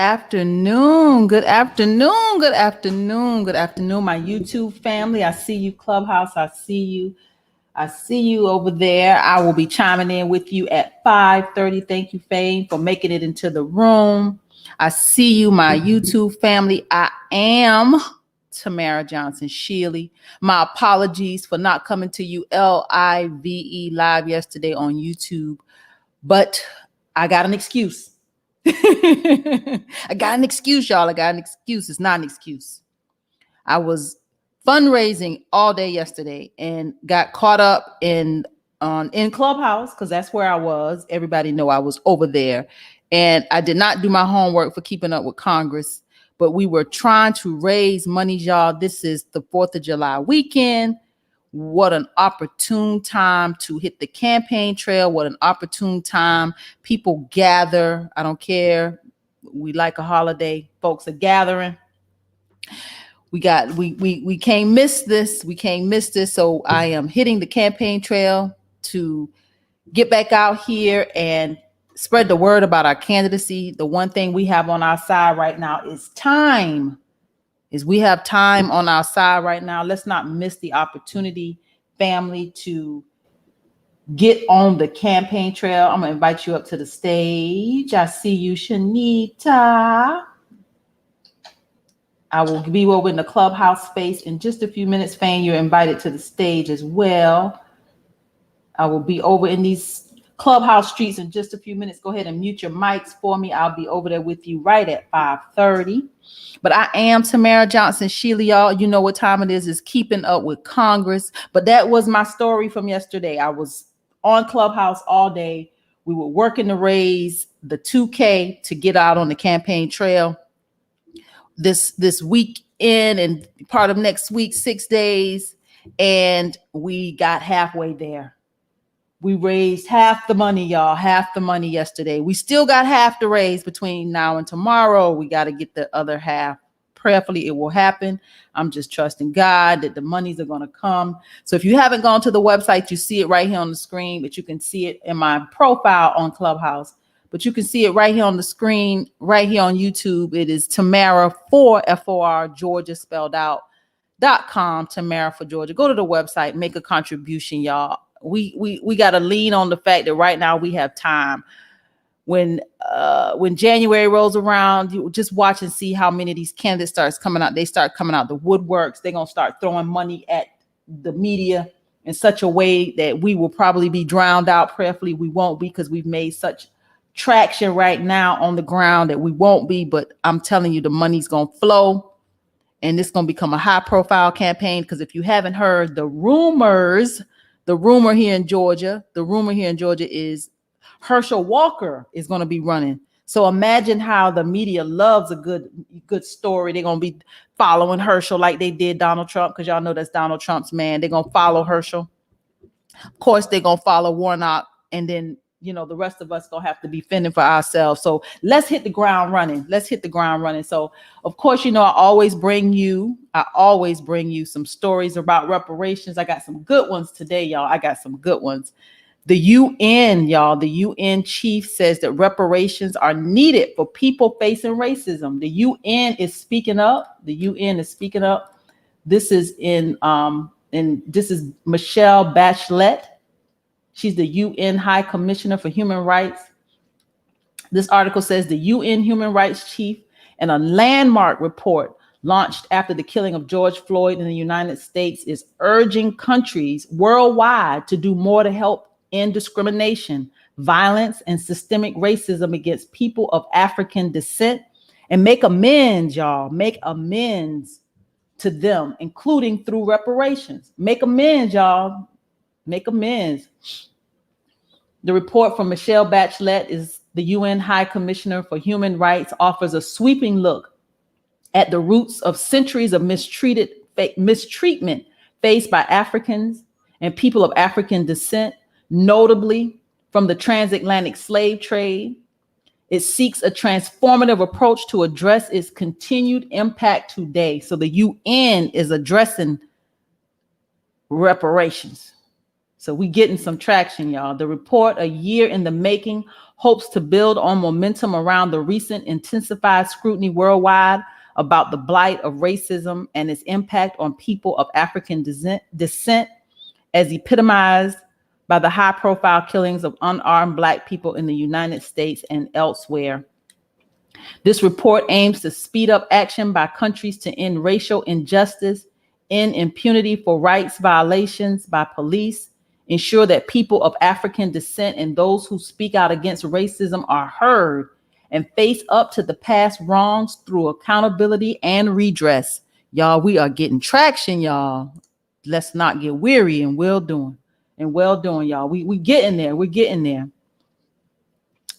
afternoon. Good afternoon. Good afternoon. Good afternoon, my YouTube family. I see you, Clubhouse. I see you. I see you over there. I will be chiming in with you at 5:30. Thank you, Fame, for making it into the room. I see you, my YouTube family. I am Tamara Johnson Shealy. My apologies for not coming to you live yesterday on YouTube, but I got an excuse. I got an excuse, y'all. I got an excuse. It's not an excuse. I was fundraising all day yesterday and got caught up in Clubhouse because that's where I was. Everybody know I was over there, and I did not do my homework for Keeping Up with Congress. But we were trying to raise money, y'all. This is the 4th of July weekend. What an opportune time to hit the campaign trail. What an opportune time. People gather. I don't care. We like a holiday. Folks are gathering. We can't miss this. We can't miss this. So I am hitting the campaign trail to get back out here and spread the word about our candidacy. The one thing we have on our side right now is time. We have time on our side right now. Let's not miss the opportunity, family, to get on the campaign trail. I'm going to invite you up to the stage. I see you, Shanita. I will be over in the Clubhouse space in just a few minutes. Fane, you're invited to the stage as well. I will be over in these Clubhouse streets in just a few minutes. Go ahead and mute your mics for me. I'll be over there with you right at 5:30. But I am Tamara Johnson Shealy, y'all. You know what time it is. It's Keeping Up with Congress. But that was my story from yesterday. I was on Clubhouse all day. We were working to raise the 2K to get out on the campaign trail this weekend and part of next week, 6 days. And we got halfway there. We raised half the money, y'all, half the money yesterday. We still got half to raise between now and tomorrow. We got to get the other half. Prayerfully, it will happen. I'm just trusting God that the monies are going to come. So if you haven't gone to the website, you see it right here on the screen, but you can see it in my profile on Clubhouse. But you can see it right here on the screen, right here on YouTube. It is Tamara for FOR Georgia spelled out .com, Tamara for Georgia. Go to the website, make a contribution, y'all. We got to lean on the fact that right now we have time. When January rolls around, you just watch and see how many of these candidates starts coming out. They start coming out the woodworks. They're going to start throwing money at the media in such a way that we will probably be drowned out. Prayerfully, we won't be, because we've made such traction right now on the ground that we won't be. But I'm telling you, the money's going to flow. And it's going to become a high profile campaign. Because if you haven't heard the rumor here in Georgia is Herschel Walker is going to be running. So imagine how the media loves a good story. They're going to be following Herschel like they did Donald Trump, because y'all know that's Donald Trump's man. They're going to follow Herschel. Of course, they're going to follow Warnock. And then, the rest of us going to have to be fending for ourselves. So let's hit the ground running. So, of course, I always bring you some stories about reparations. I got some good ones today, y'all. The UN chief says that reparations are needed for people facing racism. The UN is speaking up. This is this is Michelle Bachelet. She's the UN High Commissioner for Human Rights. This article says the UN Human Rights Chief, in a landmark report launched after the killing of George Floyd in the United States, is urging countries worldwide to do more to help end discrimination, violence, and systemic racism against people of African descent, and make amends, y'all. Make amends to them, including through reparations. Make amends, y'all. Make amends. The report from Michelle Bachelet, is the UN High Commissioner for Human Rights, offers a sweeping look at the roots of centuries of mistreatment faced by Africans and people of African descent, notably from the transatlantic slave trade. It seeks a transformative approach to address its continued impact today. So the UN is addressing reparations. So we getting some traction, y'all. The report, a year in the making, hopes to build on momentum around the recent intensified scrutiny worldwide about the blight of racism and its impact on people of African descent, as epitomized by the high-profile killings of unarmed Black people in the United States and elsewhere. This report aims to speed up action by countries to end racial injustice, end impunity for rights violations by police, ensure that people of African descent and those who speak out against racism are heard, and face up to the past wrongs through accountability and redress. Y'all, we are getting traction, y'all. Let's not get weary and well doing. Y'all. We getting there. We're getting there.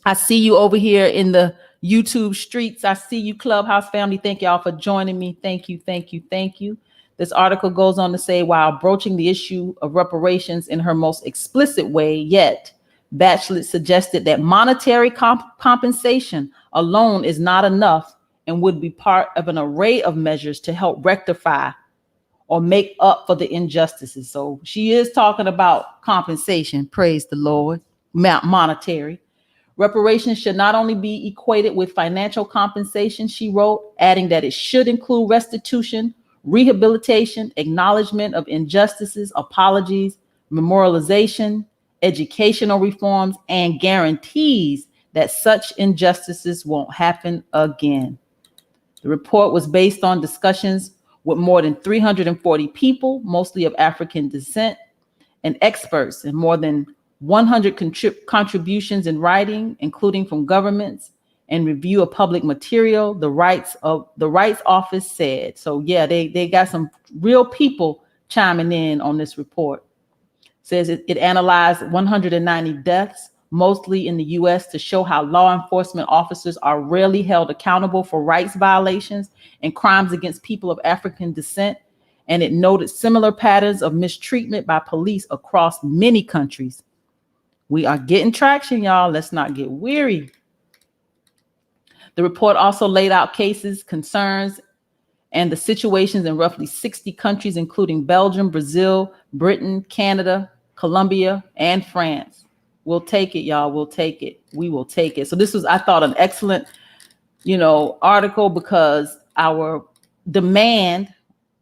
I see you over here in the YouTube streets. I see you, Clubhouse family. Thank y'all for joining me. Thank you, thank you, thank you. This article goes on to say, while broaching the issue of reparations in her most explicit way yet, Bachelet suggested that monetary compensation alone is not enough and would be part of an array of measures to help rectify or make up for the injustices. So she is talking about compensation, praise the Lord, monetary. Reparations should not only be equated with financial compensation, she wrote, adding that it should include restitution, rehabilitation, acknowledgement of injustices, apologies, memorialization, educational reforms, and guarantees that such injustices won't happen again. The report was based on discussions with more than 340 people, mostly of African descent, and experts, and more than 100 contributions in writing, including from governments, and review of public material, the rights office said. So yeah, they got some real people chiming in on this report. Says it analyzed 190 deaths, mostly in the US, to show how law enforcement officers are rarely held accountable for rights violations and crimes against people of African descent. And it noted similar patterns of mistreatment by police across many countries. We are getting traction, y'all. Let's not get weary. The report also laid out cases, concerns, and the situations in roughly 60 countries, including Belgium, Brazil, Britain, Canada, Colombia, and France. We'll take it, y'all. We'll take it. We will take it. So this was, I thought, an excellent, article, because our demand,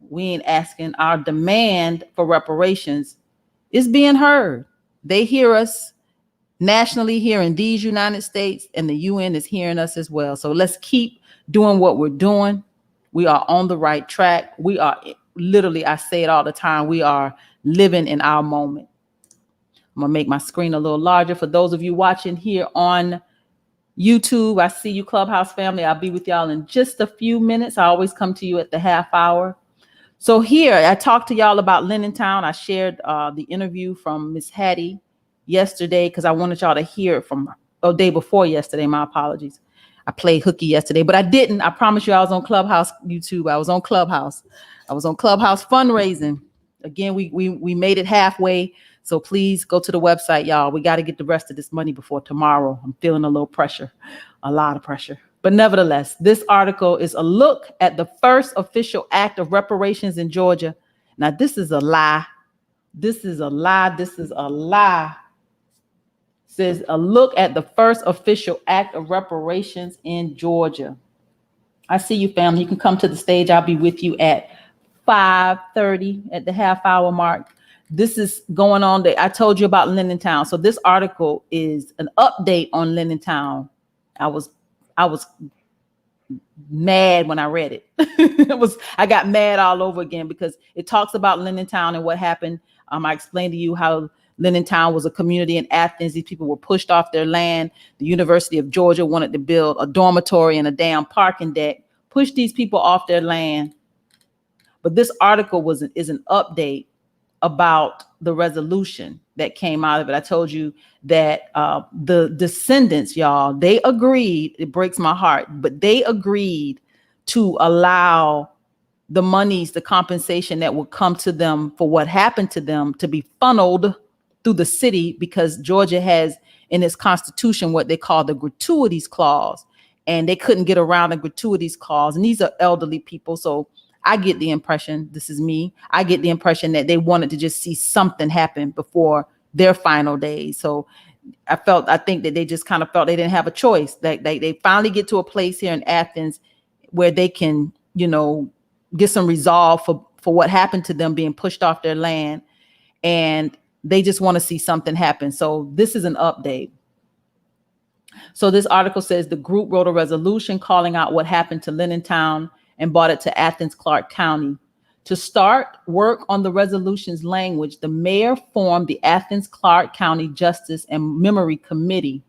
we ain't asking, our demand for reparations is being heard. They hear us nationally here in these United States, and the UN is hearing us as well. So let's keep doing what we're doing. We are on the right track. We are literally, I say it all the time, we are living in our moment. I'm gonna make my screen a little larger for those of you watching here on YouTube. I see you, Clubhouse family. I'll be with y'all in just a few minutes. I always come to you at the half hour. So here, I talked to y'all about Town. I shared the interview from Miss Hattie yesterday because I wanted y'all to hear it from day before yesterday. My apologies. I played hooky yesterday, but I didn't. I promise you I was on Clubhouse YouTube. I was on Clubhouse. Fundraising. Again, we made it halfway. So please go to the website, y'all. We got to get the rest of this money before tomorrow. I'm feeling a little pressure, a lot of pressure. But nevertheless, this article is a look at the first official act of reparations in Georgia. Now, this is a lie. This is a lie. This is a lie. Says a look at the first official act of reparations in Georgia. I see you, family. You can come to the stage. I'll be with you at 5:30 at the half hour mark. This is going on. I told you about Town. So this article is an update on Town. I was mad when I read it. I got mad all over again because it talks about Town and what happened. I explained to you how Town was a community in Athens. These people were pushed off their land. The University of Georgia wanted to build a dormitory and a damn parking deck, push these people off their land. But this article is an update about the resolution that came out of it. I told you that the descendants, y'all, they agreed, it breaks my heart, but they agreed to allow the monies, the compensation that would come to them for what happened to them to be funneled through the city, because Georgia has in its constitution what they call the gratuities clause, and they couldn't get around the gratuities clause. And these are elderly people. So I get the impression, this is me, I get the impression that they wanted to just see something happen before their final days. So I think that they just kind of felt they didn't have a choice. That they finally get to a place here in Athens where they can, get some resolve for what happened to them being pushed off their land. And they just want to see something happen. So this is an update. So this article says the group wrote a resolution calling out what happened to Lenintown and brought it to Athens, Clarke County. To start work on the resolution's language, the mayor formed the Athens, Clarke County Justice and Memory Committee.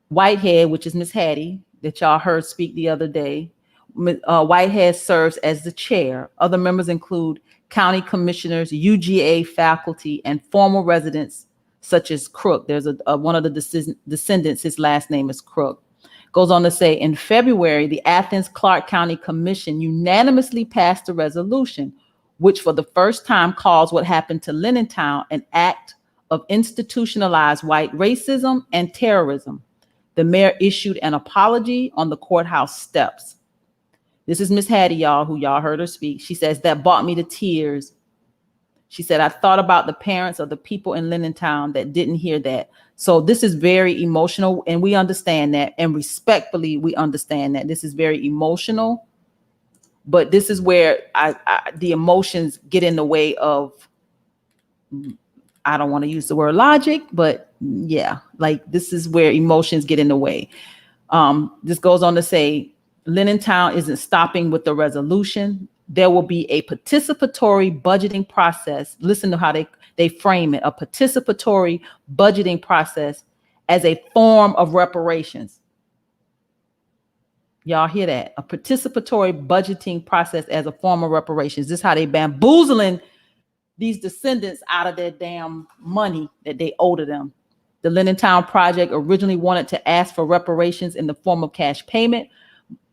Whitehead, which is Miss Hattie, that y'all heard speak the other day, Whitehead serves as the chair. Other members include county commissioners, UGA faculty, and former residents such as Crook. There's one of the descendants, his last name is Crook. Goes on to say, in February, the Athens Clarke County Commission unanimously passed a resolution, which for the first time calls what happened to Lenintown an act of institutionalized white racism and terrorism. The mayor issued an apology on the courthouse steps. This is Miss Hattie, y'all, who y'all heard her speak. She says, that brought me to tears. She said, I thought about the parents of the people in Lenintown that didn't hear that. So this is very emotional, and we understand that, and respectfully, we understand that this is very emotional, but this is where the emotions get in the way of, I don't want to use the word logic, but yeah, like this is where emotions get in the way. This goes on to say, Lenintown isn't stopping with the resolution. There will be a participatory budgeting process. Listen to how they frame it, a participatory budgeting process as a form of reparations. Y'all hear that? A participatory budgeting process as a form of reparations. This is how they bamboozling these descendants out of their damn money that they owe to them. The Lenintown project originally wanted to ask for reparations in the form of cash payment,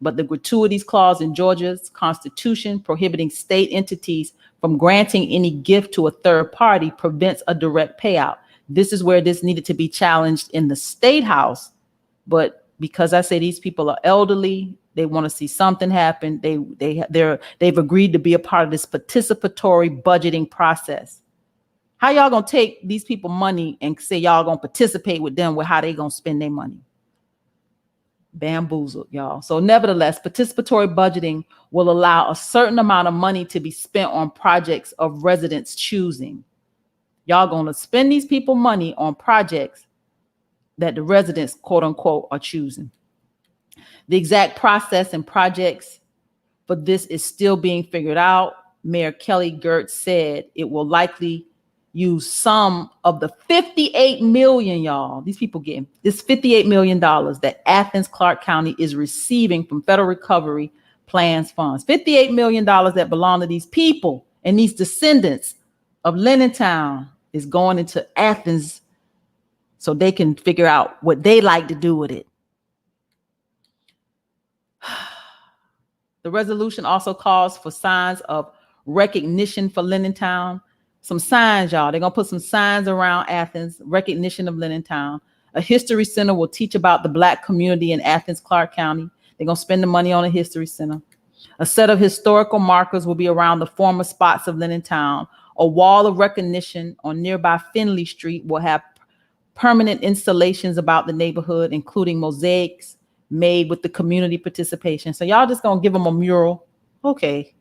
but the gratuities clause in Georgia's constitution prohibiting state entities from granting any gift to a third party prevents a direct payout. This is where this needed to be challenged in the state house. But because I say these people are elderly, they want to see something happen. They've agreed to be a part of this participatory budgeting process. How y'all gonna take these people money and say y'all gonna participate with them with how they gonna spend their money? Bamboozled, y'all. So nevertheless, participatory budgeting will allow a certain amount of money to be spent on projects of residents' choosing. Y'all gonna spend these people money on projects that the residents, quote unquote, are choosing. The exact process and projects for this is still being figured out. Mayor Kelly Gertz said it will likely use some of the 58 million, y'all. These people getting this $58 million that Athens, Clarke County is receiving from federal recovery plans funds. $58 million that belong to these people and these descendants of Lenintown is going into Athens so they can figure out what they like to do with it. The resolution also calls for signs of recognition for Lenintown. Some signs, y'all. They're going to put some signs around Athens, recognition of Lenintown. A history center will teach about the Black community in Athens, Clarke County. They're going to spend the money on a history center. A set of historical markers will be around the former spots of Lenintown. A wall of recognition on nearby Finley Street will have permanent installations about the neighborhood, including mosaics made with the community participation. So y'all just going to give them a mural. Okay.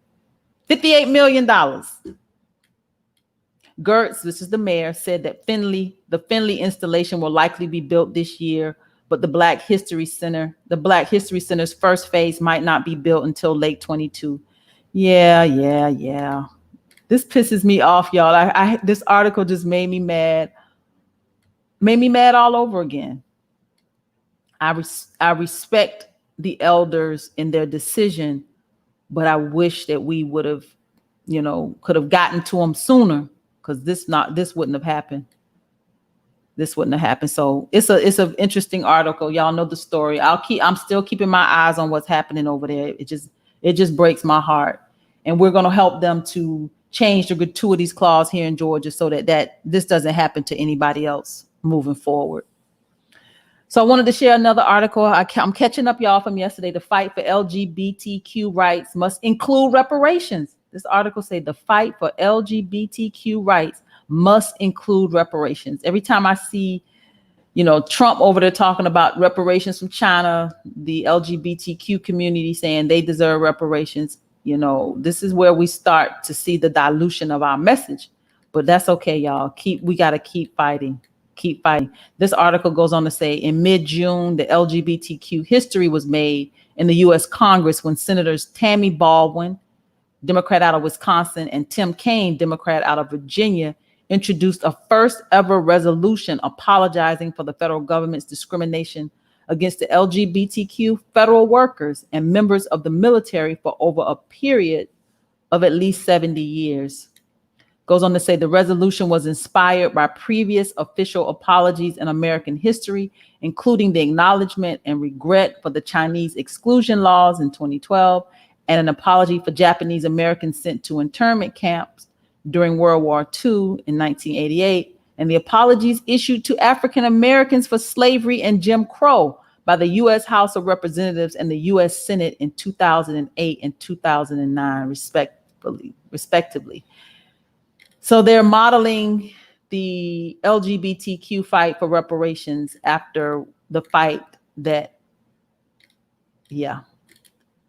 $58 million. Gertz, this is the mayor, said that the Finley installation will likely be built this year, but the Black History Center's first phase might not be built until late 22. Yeah. This pisses me off, y'all. This article just made me mad all over again. I respect the elders in their decision, but I wish that we would have, could have gotten to them sooner. Because this wouldn't have happened. This wouldn't have happened. So it's an interesting article. Y'all know the story. I'm still keeping my eyes on what's happening over there. It just breaks my heart. And we're going to help them to change the gratuities clause here in Georgia so that this doesn't happen to anybody else moving forward. So I wanted to share another article. I'm catching up, y'all, from yesterday. The fight for LGBTQ rights must include reparations. This article says the fight for LGBTQ rights must include reparations. Every time I see Trump over there talking about reparations from China, the LGBTQ community saying they deserve reparations. This is where we start to see the dilution of our message, but that's okay, y'all. We got to keep fighting. Keep fighting. This article goes on to say in mid-June, the LGBTQ history was made in the U.S. Congress when Senators Tammy Baldwin, Democrat out of Wisconsin, and Tim Kaine, Democrat out of Virginia, introduced a first ever resolution apologizing for the federal government's discrimination against the LGBTQ federal workers and members of the military for over a period of at least 70 years. Goes on to say the resolution was inspired by previous official apologies in American history, including the acknowledgement and regret for the Chinese exclusion laws in 2012 and an apology for Japanese Americans sent to internment camps during World War II in 1988, and the apologies issued to African Americans for slavery and Jim Crow by the U.S. House of Representatives and the U.S. Senate in 2008 and 2009, respectively. So they're modeling the LGBTQ fight for reparations after the fight that,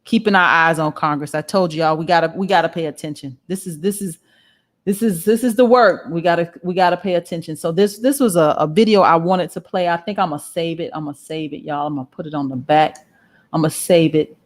keeping our eyes on Congress. I told y'all we gotta pay attention. This is the work. We gotta pay attention. So this was a video I wanted to play. I think I'm gonna save it, y'all. I'm gonna put it on the back. I'm gonna save it.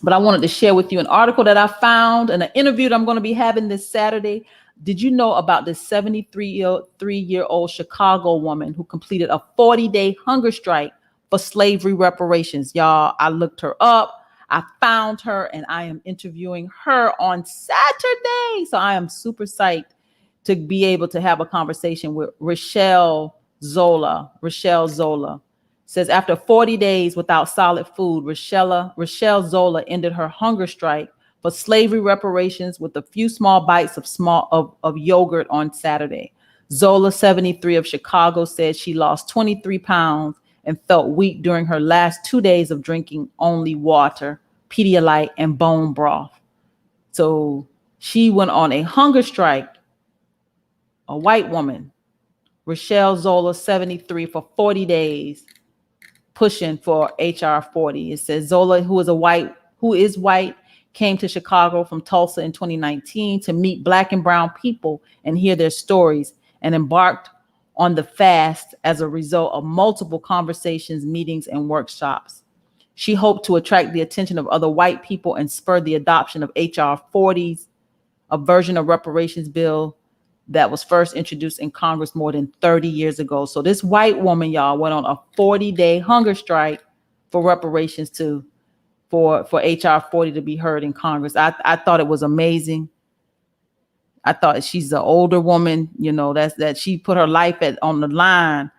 But I wanted to share with you an article that I found and an interview that I'm going to be having this Saturday. Did you know about this 73-year-old Chicago woman who completed a 40-day hunger strike for slavery reparations? Y'all, I looked her up. I found her and I am interviewing her on Saturday. So I am super psyched to be able to have a conversation with Rachelle Zola. Rachelle Zola says after 40 days without solid food, Rachelle Zola ended her hunger strike for slavery reparations with a few small bites of yogurt on Saturday. Zola, 73 of Chicago, said she lost 23 pounds and felt weak during her last 2 days of drinking only water, Pedialyte, and bone broth. So she went on a hunger strike, a white woman, Rachelle Zola, 73, for 40 days, pushing for HR 40. It says Zola, who is white, came to Chicago from Tulsa in 2019 to meet Black and brown people and hear their stories, and embarked on the fast as a result of multiple conversations, meetings, and workshops. She hoped to attract the attention of other white people and spur the adoption of HR 40s, a version of reparations bill that was first introduced in Congress more than 30 years ago. So this white woman, y'all, went on a 40-day hunger strike for reparations for HR 40 to be heard in Congress. I thought it was amazing. I thought she's an older woman, that she put her life on the line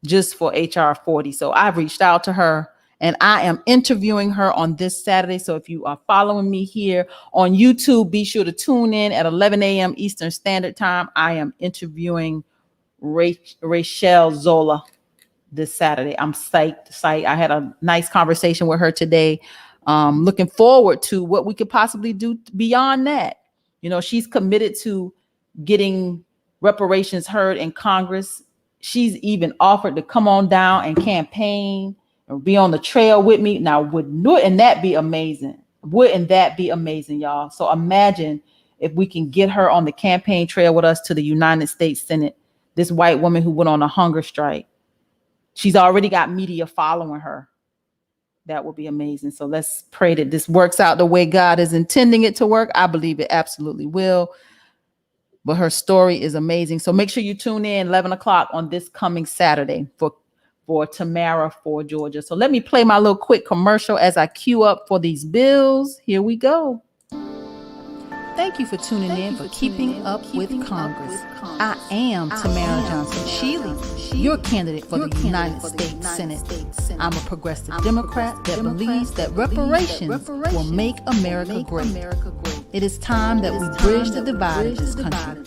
just for HR 40. So I reached out to her and I am interviewing her on this Saturday. So if you are following me here on YouTube, be sure to tune in at 11 a.m. Eastern Standard Time. I am interviewing Rachelle Zola this Saturday. I'm psyched. I had a nice conversation with her today. Looking forward to what we could possibly do beyond that. She's committed to getting reparations heard in Congress. She's even offered to come on down and campaign and be on the trail with me. Now, wouldn't that be amazing? Wouldn't that be amazing, y'all? So imagine if we can get her on the campaign trail with us to the United States Senate, this white woman who went on a hunger strike. She's already got media following her. That would be amazing. So let's pray that this works out the way God is intending it to work. I believe it absolutely will. But her story is amazing. So make sure you tune in 11 o'clock on this coming Saturday for Tamara for Georgia. So let me play my little quick commercial as I queue up for these bills. Here we go. Thank you for tuning in for Keeping Up with Congress. I am Tamara Johnson-Shealy, your candidate for the United States Senate. I'm a progressive Democrat that believes that reparations will make America great. It is time that we bridge the divide in this country.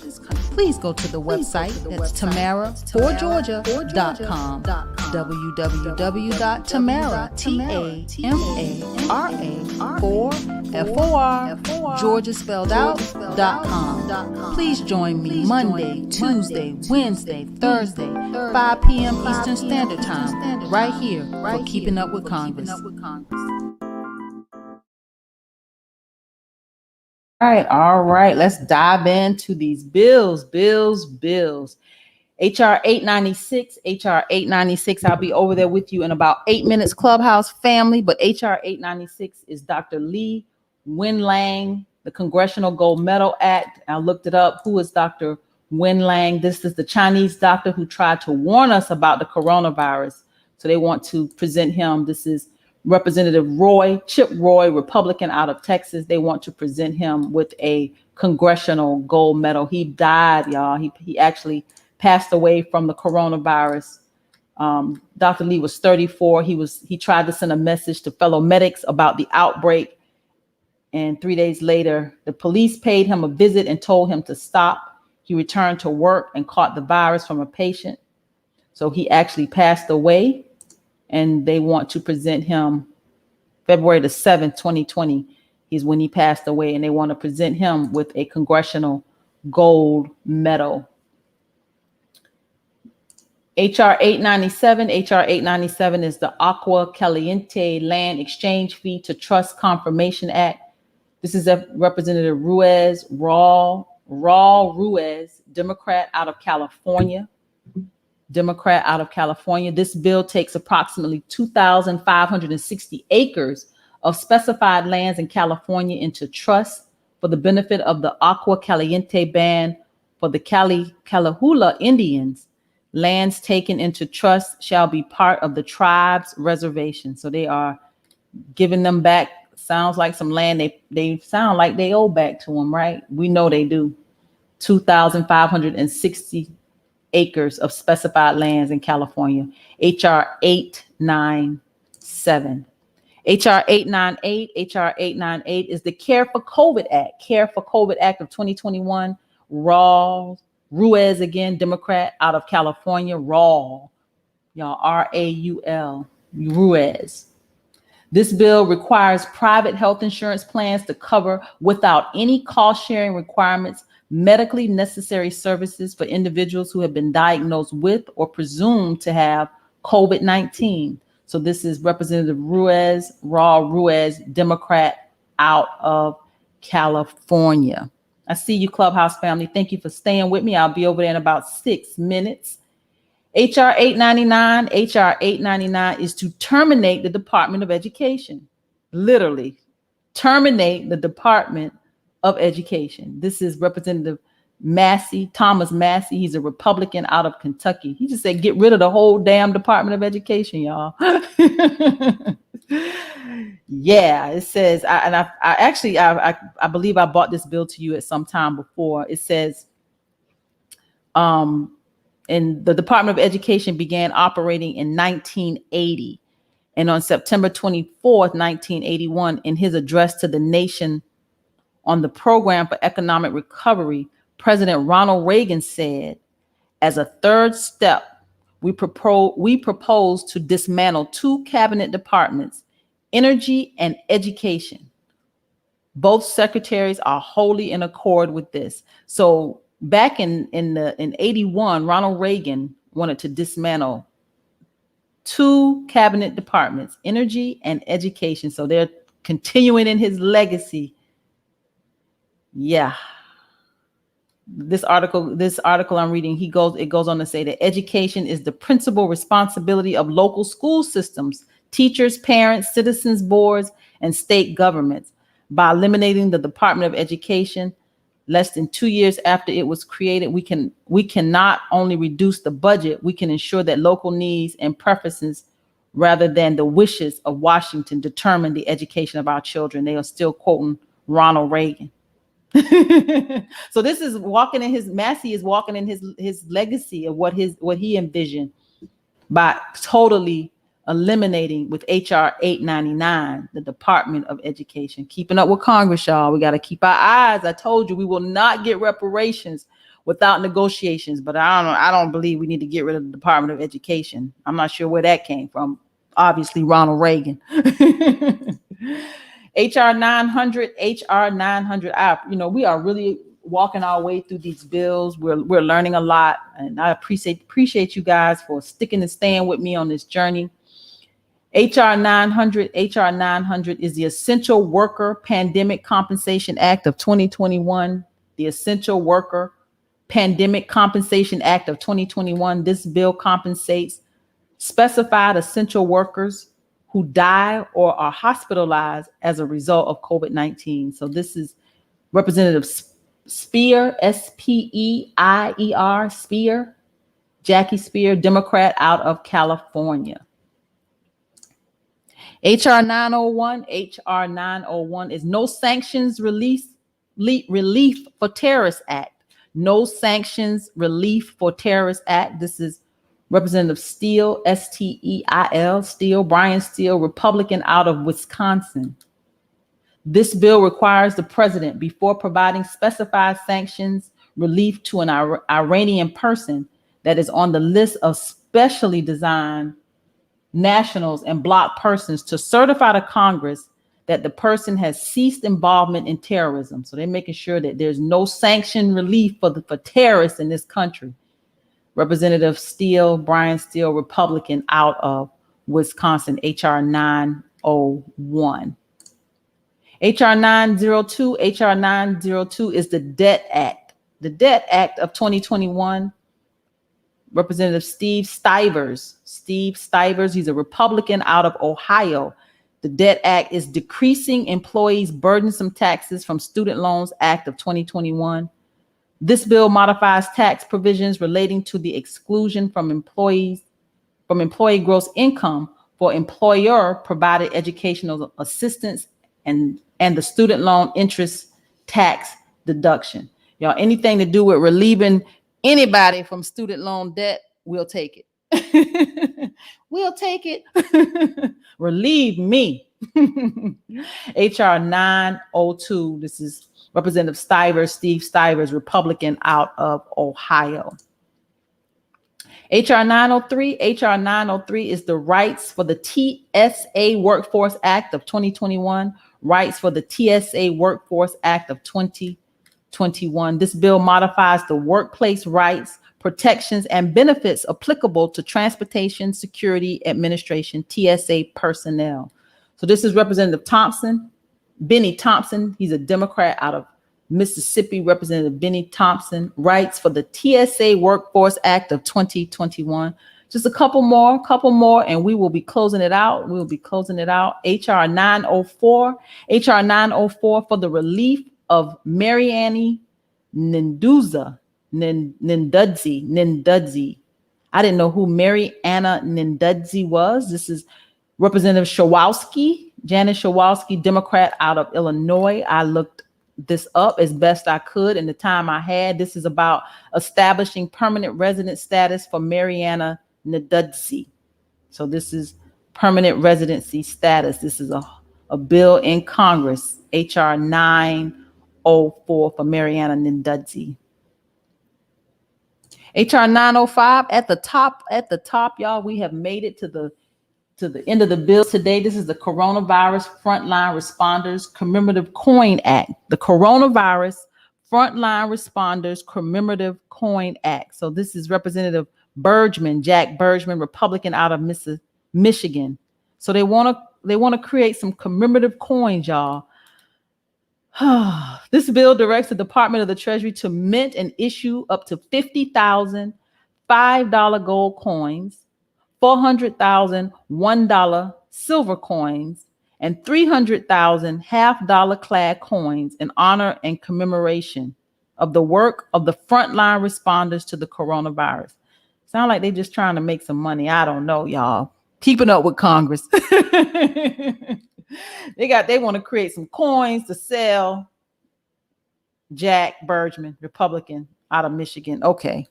Please go to the website, that's tamaraforgeorgia.com, www.tamara, Georgia spelled out.com. Please join me Monday, Tuesday, Wednesday, Thursday, 5 p.m. Eastern Standard Time, right here for Keeping Up with Congress. All right. Let's dive into these bills. HR 896, HR 896. I'll be over there with you in about 8 minutes, Clubhouse family. But HR 896 is Dr. Lee Wen-Lang, the Congressional Gold Medal Act. I looked it up. Who is Dr. Wen-Lang? This is the Chinese doctor who tried to warn us about the coronavirus. So they want to present him. This is Representative Chip Roy, Republican out of Texas. They want to present him with a congressional gold medal. He died, y'all. He actually passed away from the coronavirus. Dr. Lee was 34. He tried to send a message to fellow medics about the outbreak. And 3 days later, the police paid him a visit and told him to stop. He returned to work and caught the virus from a patient. So he actually passed away, and they want to present him February the 7th, 2020 is when he passed away, and they want to present him with a congressional gold medal. HR 897. HR 897 is the Agua Caliente Land Exchange Fee to Trust Confirmation Act. This is Representative Raul Ruiz, Democrat out of California. This bill takes approximately 2,560 acres of specified lands in California into trust for the benefit of the Agua Caliente Band for the Calahula Indians. Lands taken into trust shall be part of the tribe's reservation. So they are giving them back. Sounds like some land they sound like they owe back to them, right? We know they do. 2,560 acres of specified lands in California. HR 897. HR 898. HR 898 is the Care for COVID Act. Care for COVID Act of 2021. Raul Ruiz, again, Democrat out of California. Raul, y'all, R-A-U-L, Ruiz. This bill requires private health insurance plans to cover, without any cost-sharing requirements, medically necessary services for individuals who have been diagnosed with or presumed to have COVID-19. So this is Representative Raul Ruiz, Democrat out of California. I see you, Clubhouse family. Thank you for staying with me. I'll be over there in about 6 minutes. HR 899. HR 899 is to terminate the Department of Education. Literally, terminate the Department of Education. This is Representative Thomas Massey. He's a Republican out of Kentucky. He just said, get rid of the whole damn Department of Education, y'all. Yeah, it says, I believe I bought this bill to you at some time before. It says, and the Department of Education began operating in 1980. And on September 24th, 1981, in his address to the nation on the Program for Economic Recovery, President Ronald Reagan said, as a third step, we propose to dismantle two cabinet departments, energy and education. Both secretaries are wholly in accord with this. So back in 81, Ronald Reagan wanted to dismantle two cabinet departments, energy and education. So they're continuing in his legacy. Yeah. This article I'm reading, it goes on to say that education is the principal responsibility of local school systems, teachers, parents, citizens boards, and state governments. By eliminating the Department of Education less than 2 years after it was created, we can not only reduce the budget, we can ensure that local needs and preferences rather than the wishes of Washington determine the education of our children. They are still quoting Ronald Reagan. So this is Massey is walking in his legacy of what he envisioned by totally eliminating with HR 899 the Department of Education. Keeping up with Congress, y'all. We got to keep our eyes. I told you we will not get reparations without negotiations, but I don't believe we need to get rid of the Department of Education. I'm not sure where that came from. Obviously, Ronald Reagan. HR 900, HR 900. We are really walking our way through these bills. We're learning a lot, and I appreciate you guys for sticking and staying with me on this journey. HR 900 is the Essential Worker Pandemic Compensation Act of 2021. The Essential Worker Pandemic Compensation Act of 2021. This bill compensates specified essential workers who die or are hospitalized as a result of COVID-19. So this is Representative Spear, Speier, Spear, Jackie Spear, Democrat out of California. HR 901 is No Sanctions Relief for Terrorists Act. No Sanctions Relief for Terrorists Act. This is Representative Steele, Steil, Steele, Brian Steele, Republican out of Wisconsin. This bill requires the president, before providing specified sanctions relief to an Iranian person that is on the list of specially designed nationals and blocked persons, to certify to Congress that the person has ceased involvement in terrorism. So they're making sure that there's no sanction relief for terrorists in this country. Representative Steele, Brian Steele, Republican out of Wisconsin, HR 901. HR 902 is the Debt Act. The Debt Act of 2021. Representative Steve Stivers, he's a Republican out of Ohio. The Debt Act is Decreasing Employees' Burdensome Taxes from Student Loans Act of 2021. This bill modifies tax provisions relating to the exclusion from employee gross income for employer-provided educational assistance and the student loan interest tax deduction. Y'all, anything to do with relieving anybody from student loan debt, we'll take it. We'll take it. Relieve me. HR 902. This is Representative Steve Stivers, Republican out of Ohio. HR 903 is the Rights for the TSA Workforce Act of 2021. Rights for the TSA Workforce Act of 2021. This bill modifies the workplace rights, protections, and benefits applicable to Transportation Security Administration, TSA personnel. So this is Representative Benny Thompson. He's a Democrat out of Mississippi. Representative Benny Thompson. Rights for the TSA Workforce Act of 2021. Just a couple more, and we will be closing it out. HR 904 for the relief of Marianne Nindudzi. I didn't know who Marianna Nindudzi was. This is Representative Janice Shawowski, Democrat out of Illinois. I looked this up as best I could in the time I had. This is about establishing permanent resident status for Marianna Nindudzi. So this is permanent residency status. This is a bill in Congress, HR 904 for Marianna Nindudzi. HR 905 at the top, y'all. We have made it to the end of the bill today. This is the Coronavirus Frontline Responders Commemorative Coin Act. The Coronavirus Frontline Responders Commemorative Coin Act. So this is Representative Jack Bergman, Republican out of Michigan. So they want to create some commemorative coins, y'all. This bill directs the Department of the Treasury to mint and issue up to 50,000 $5 gold coins, 400,000 $1 silver coins, and 300,000 half-dollar clad coins in honor and commemoration of the work of the frontline responders to the coronavirus. Sound like they're just trying to make some money. I don't know, y'all. Keeping up with Congress. They want to create some coins to sell. Jack Bergman, Republican out of Michigan. Okay.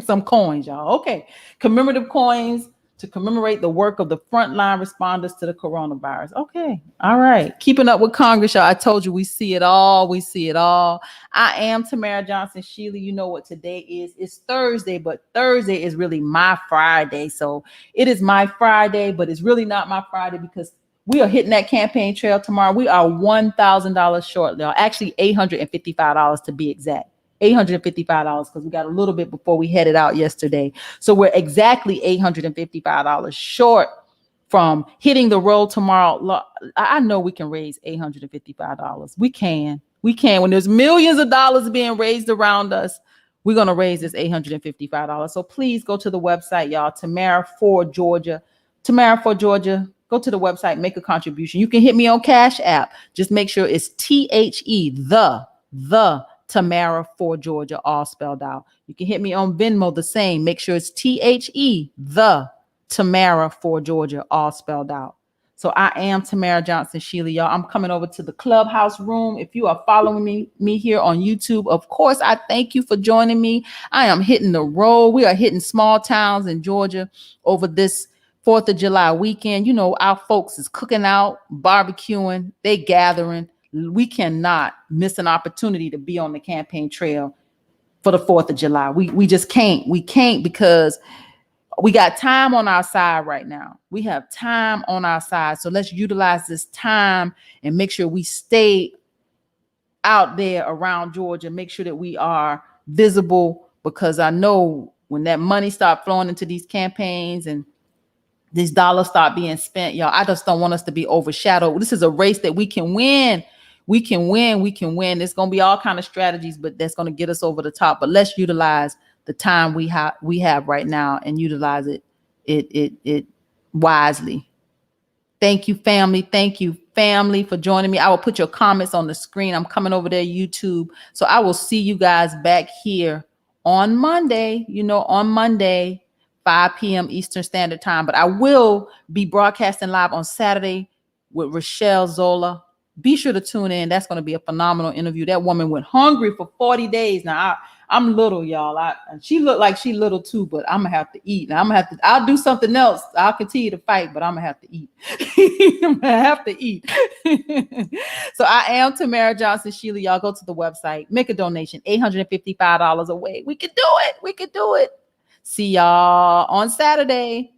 Some coins, y'all. Okay. Commemorative coins to commemorate the work of the frontline responders to the coronavirus. Okay. All right. Keeping up with Congress, y'all. I told you we see it all. We see it all. I am Tamara Johnson Shealy. You know what today is. It's Thursday, but Thursday is really my Friday. So it is my Friday, but it's really not my Friday because We are hitting that campaign trail tomorrow. We are $1,000 short, y'all. Actually, $855 to be exact. $855 because we got a little bit before we headed out yesterday. So we're exactly $855 short from hitting the road tomorrow. I know we can raise $855. We can. When there's millions of dollars being raised around us, we're going to raise this $855. So please go to the website, y'all. Tamara for Georgia. Go to the website, make a contribution. You can hit me on Cash App. Just make sure it's the Tamara for Georgia, all spelled out. You can hit me on Venmo, the same. Make sure it's the Tamara for Georgia, all spelled out. So I am Tamara Johnson Shealy, y'all. I'm coming over to the Clubhouse room. If you are following me here on YouTube, of course, I thank you for joining me. I am hitting the road. We are hitting small towns in Georgia over this 4th of July weekend. You know, our folks is cooking out, barbecuing, they gathering. We cannot miss an opportunity to be on the campaign trail for the 4th of July. We just can't. We can't because we got time on our side right now. We have time on our side. So let's utilize this time and make sure we stay out there around Georgia. Make sure that we are visible, because I know when that money start flowing into these campaigns and these dollars start being spent, y'all, I just don't want us to be overshadowed. This is a race that we can win. We can win. There's going to be all kind of strategies, but that's going to get us over the top. But let's utilize the time we have right now and utilize it wisely. Thank you, family. Thank you, family, for joining me. I will put your comments on the screen. I'm coming over there, YouTube. So I will see you guys back here on Monday, on Monday, 5 p.m. Eastern Standard Time. But I will be broadcasting live on Saturday with Rachelle Zola. Be sure to tune in. That's going to be a phenomenal interview. That woman went hungry for 40 days. Now, I'm little, y'all. She looked like she little too, but I'm gonna have to eat. Now I'll do something else. I'll continue to fight, but I'm gonna have to eat. I'm gonna have to eat. So I am Tamara Johnson Shealy. Y'all go to the website, make a donation, $855 away. We can do it. See y'all on Saturday.